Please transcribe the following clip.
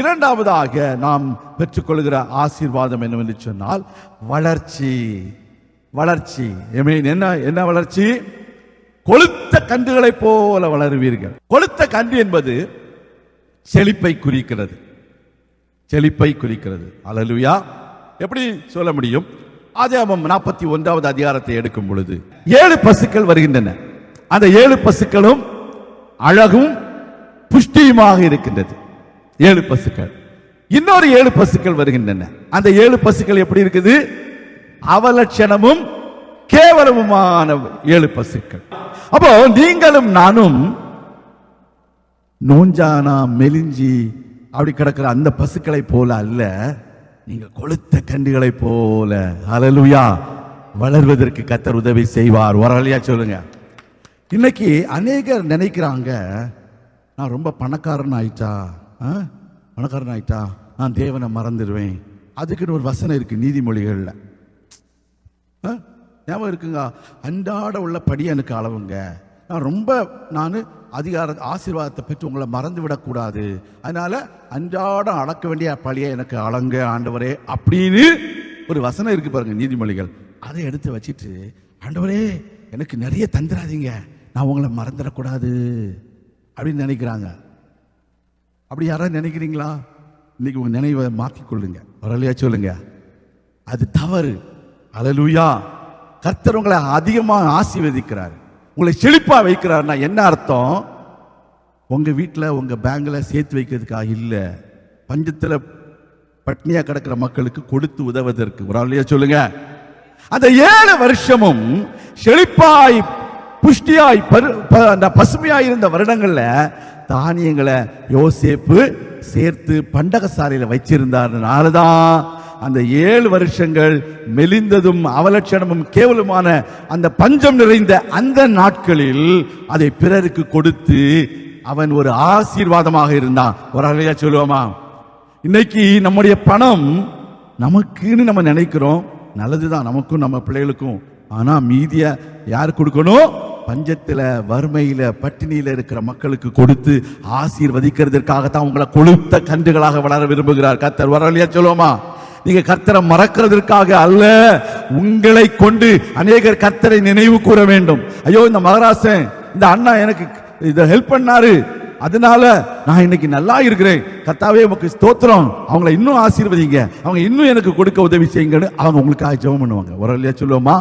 இரண்டாவதாக நாம் பெற்றுக்கொள்கிற ஆசீர்வாதம் என்னவென்று சொன்னால் வளர்ச்சி. வளர்ச்சி என்ன என்ன வளர்ச்சி? கொழுத்த கன்றுகளை போல வளருவீர்கள். கொழுத்த கன்று என்பது செழிப்பை குறிக்கிறது. செழிப்பை குறிக்கிறது. அல்லேலூயா. எப்படி சொல்ல முடியும்? ஆதியாகமம் 41வது அதிகாரத்தை எடுக்கும் பொழுது 7 பசுக்கள் வருகின்றன. அந்த 7 பசுக்களும் அழகும் புஷ்டியுமாக இருக்கின்றது. 7 பசுக்கள். இன்னொரு 7 பசுக்கள் வருகின்றன. அந்த 7 பசுக்கள் எப்படி இருக்குது? அவலட்சணமும் கேவலமுமான 7 பசுக்கள். அப்போ நீங்களும் நானும் நோஞ்சானா மெலிஞ்சி அப்படி கிடக்கிற அந்த பசுக்களை போல அல்ல, நீங்கள் கொழுத்த கன்றுகளை போல அல்லேலூயா வளர்வதற்கு கர்த்தர் உதவி செய்வார். வரலையா சொல்லுங்க. இன்னைக்கு அநேகர் நினைக்கிறாங்க, நான் ரொம்ப பணக்காரன் ஆயிட்டா நான் தேவனை மறந்துடுவேன். அதுக்குன்னு ஒரு வசனம் இருக்கு நீதிமொழிகள்ல. ஞாபகம் இருக்குங்க? அன்றாட உள்ள படி எனக்கு அளவுங்க. நான் ஆசீர்வாதத்தை பெற்று உங்களை மறந்து விடக்கூடாது. அதனால அன்றாட அளக்க வேண்டிய பழியை எனக்கு அளங்க ஆண்டவரே அப்படின்னு ஒரு வசனம் இருக்கு பாருங்க நீதிமொழிகள். அதை எடுத்து வச்சிட்டு, ஆண்டவரே எனக்கு நிறைய தந்துடாதீங்க, நான் உங்களை மறந்துடக்கூடாது அப்படின்னு நினைக்கிறாங்க. அப்படி யாராவது நினைக்கிறீங்களா? இன்னைக்கு உங்க நினைவை மாற்றிக்கொள்ளுங்க. வரலையா சொல்லுங்க. அது தவறு. அல்லேலூயா. கர்த்தர் உங்களை அதிகமாக ஆசீர்வதிக்கிறார், உங்களை செழிப்பா வைக்கிறார்னா என்ன அர்த்தம்? உங்க வீட்டில் உங்க பேங்க்ல சேர்த்து வைக்கிறதுக்காக இல்ல, பஞ்சத்துல பட்னியா கிடக்கிற மக்களுக்கு கொடுத்து உதவுவதற்கு. ஒரு ஆளையா சொல்லுங்க. அந்த 7 வருஷமும் செழிப்பாய் புஷ்டியாய் அந்த பசுமையாய் இருந்த வருடங்கள்ல தானியங்களை யோசேப்பு சேர்த்து பண்டகசாலையில வச்சிருந்தாருனாலதான் அந்த 7 வருஷங்கள் மெலிந்ததும் அவலட்சணமும் கேவலமான அந்த பஞ்சம் நிறைந்த அந்த நாட்களில் அதை பிறருக்கு கொடுத்து அவன் ஒரு ஆசீர்வாதமாக இருந்தான். ஒரு அறையா சொல்லுவோமா? இன்னைக்கு நம்முடைய பணம் நமக்குன்னு நம்ம நினைக்கிறோம், நல்லதுதான் நமக்கும் நம்ம பிள்ளைகளுக்கும். ஆனா மீதிய யார் கொடுக்கணும்? பஞ்சத்துல வறுமையில பட்டினியில இருக்கிற மக்களுக்கு கொடுத்து ஆசீர்வதிக்கிறதுக்காகத்தான் உங்களை கொழுத்த கன்றுகளாக வளர விரும்புகிறார் கர்த்தர். வரலையா சொல்லுவோமா? நீங்க கர்த்தரை மறக்கிறதுக்காக அல்ல, உங்களை கொண்டு அநேகர் கர்த்தரை நினைவு கூற வேண்டும். ஐயோ, இந்த மகாராஷ்டிரன் இந்த அண்ணா எனக்கு இதை ஹெல்ப் பண்ணாரு, அதனால நான் இன்னைக்கு நல்லா இருக்கிறேன், கர்த்தாவே உமக்கு ஸ்தோத்திரம், அவங்களை இன்னும் ஆசீர்வதிங்க, அவங்க இன்னும் எனக்கு கொடுக்க உதவி செய்யுங்கன்னு அவங்க உங்களுக்காக ஜெபம் பண்ணுவாங்க. வரலையா சொல்லுவோமா?